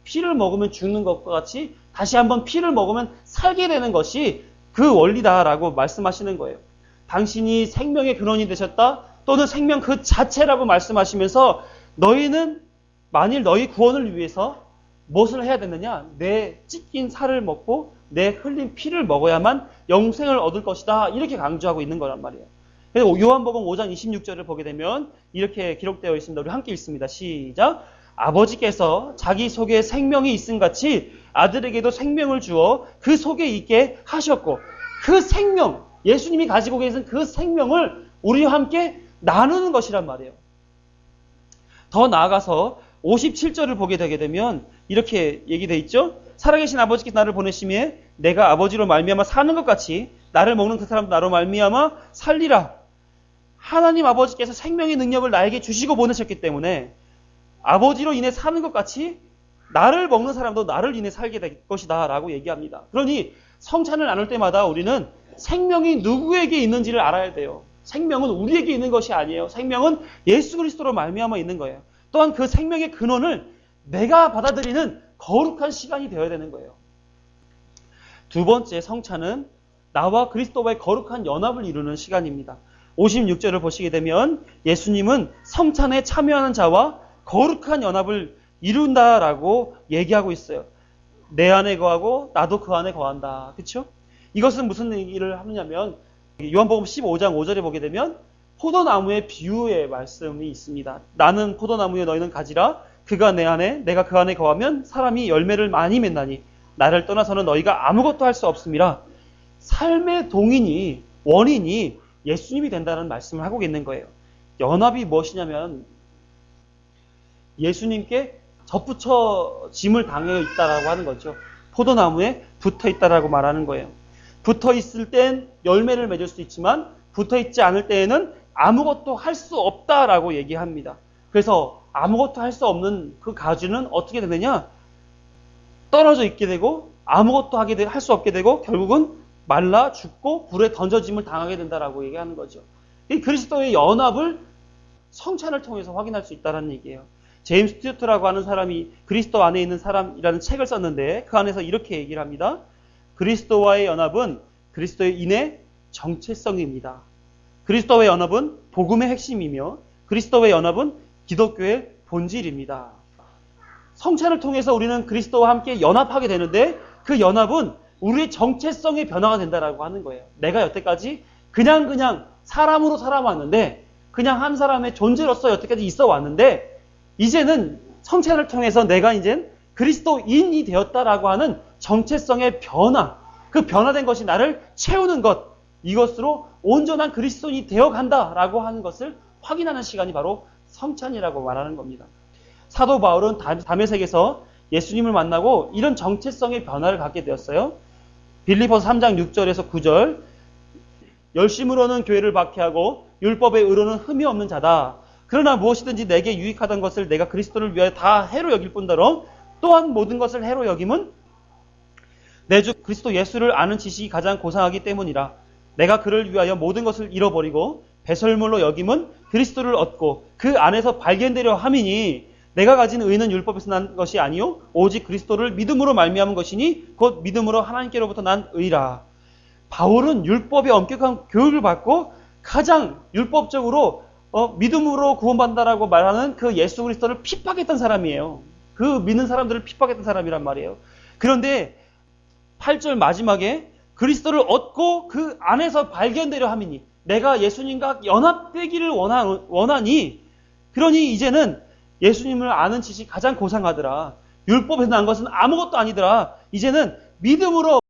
피를 먹으면 죽는 것과 같이 다시 한번 피를 먹으면 살게 되는 것이 그 원리다라고 말씀하시는 거예요. 당신이 생명의 근원이 되셨다 또는 생명 그 자체라고 말씀하시면서 너희는 만일 너희 구원을 위해서 무엇을 해야 되느냐? 내 찢긴 살을 먹고 내 흘린 피를 먹어야만 영생을 얻을 것이다. 이렇게 강조하고 있는 거란 말이에요. 그래서 요한복음 5장 26절을 보게 되면 이렇게 기록되어 있습니다. 우리 함께 읽습니다. 시작. 아버지께서 자기 속에 생명이 있음 같이 아들에게도 생명을 주어 그 속에 있게 하셨고 그 생명, 예수님이 가지고 계신 그 생명을 우리와 함께 나누는 것이란 말이에요. 더 나아가서 57절을 보게 되게 되면 이렇게 얘기되어 있죠. 살아계신 아버지께서 나를 보내심에 내가 아버지로 말미암아 사는 것 같이 나를 먹는 그 사람도 나로 말미암아 살리라. 하나님 아버지께서 생명의 능력을 나에게 주시고 보내셨기 때문에 아버지로 인해 사는 것 같이 나를 먹는 사람도 나를 인해 살게 될 것이다 라고 얘기합니다. 그러니 성찬을 나눌 때마다 우리는 생명이 누구에게 있는지를 알아야 돼요. 생명은 우리에게 있는 것이 아니에요. 생명은 예수 그리스도로 말미암아 있는 거예요. 또한 그 생명의 근원을 내가 받아들이는 거룩한 시간이 되어야 되는 거예요. 두 번째 성찬은 나와 그리스도와의 거룩한 연합을 이루는 시간입니다. 56절을 보시게 되면 예수님은 성찬에 참여하는 자와 거룩한 연합을 이룬다라고 얘기하고 있어요. 내 안에 거하고 나도 그 안에 거한다. 그렇죠? 이것은 무슨 얘기를 하느냐면 요한복음 15장 5절에 보게 되면 포도나무의 비유의 말씀이 있습니다. 나는 포도나무에 너희는 가지라. 그가 내 안에 내가 그 안에 거하면 사람이 열매를 많이 맺나니 나를 떠나서는 너희가 아무것도 할 수 없음이라. 삶의 동인이 원인이 예수님이 된다는 말씀을 하고 있는 거예요. 연합이 무엇이냐면 예수님께 접붙여짐을 당해 있다라고 하는 거죠. 포도나무에 붙어 있다라고 말하는 거예요. 붙어 있을 땐 열매를 맺을 수 있지만 붙어 있지 않을 때에는 아무것도 할 수 없다라고 얘기합니다. 그래서 아무것도 할 수 없는 그 가지는 어떻게 되느냐? 떨어져 있게 되고 아무것도 할 수 없게 되고 결국은 말라 죽고 불에 던져짐을 당하게 된다라고 얘기하는 거죠. 이 그리스도의 연합을 성찬을 통해서 확인할 수 있다는 얘기예요. 제임스 스튜어트라고 하는 사람이 그리스도 안에 있는 사람이라는 책을 썼는데 그 안에서 이렇게 얘기를 합니다. 그리스도와의 연합은 그리스도의 인의 정체성입니다. 그리스도와의 연합은 복음의 핵심이며 그리스도와의 연합은 기독교의 본질입니다. 성찬을 통해서 우리는 그리스도와 함께 연합하게 되는데 그 연합은 우리의 정체성의 변화가 된다라고 하는 거예요. 내가 여태까지 그냥 사람으로 살아왔는데 그냥 한 사람의 존재로서 여태까지 있어 왔는데 이제는 성찬을 통해서 내가 이제 그리스도인이 되었다라고 하는 정체성의 변화, 그 변화된 것이 나를 채우는 것, 이것으로 온전한 그리스도인이 되어간다라고 하는 것을 확인하는 시간이 바로 성찬이라고 말하는 겁니다. 사도 바울은 다메섹에서 예수님을 만나고 이런 정체성의 변화를 갖게 되었어요. 빌립보서 3장 6절에서 9절 열심으로는 교회를 박해하고 율법의 의로는 흠이 없는 자다. 그러나 무엇이든지 내게 유익하던 것을 내가 그리스도를 위하여 다 해로 여길 뿐더러 또한 모든 것을 해로 여김은 내 주 그리스도 예수를 아는 지식이 가장 고상하기 때문이라. 내가 그를 위하여 모든 것을 잃어버리고 배설물로 여김은 그리스도를 얻고 그 안에서 발견되려 함이니 내가 가진 의는 율법에서 난 것이 아니요 오직 그리스도를 믿음으로 말미암은 것이니 곧 믿음으로 하나님께로부터 난 의라. 바울은 율법의 엄격한 교육을 받고 가장 율법적으로 믿음으로 구원받는다라고 말하는 그 예수 그리스도를 핍박했던 사람이에요. 그 믿는 사람들을 핍박했던 사람이란 말이에요. 그런데 8절 마지막에 그리스도를 얻고 그 안에서 발견되려 함이니 내가 예수님과 연합되기를 원하니 그러니 이제는 예수님을 아는 지식이 가장 고상하더라. 율법에서 난 것은 아무것도 아니더라. 이제는 믿음으로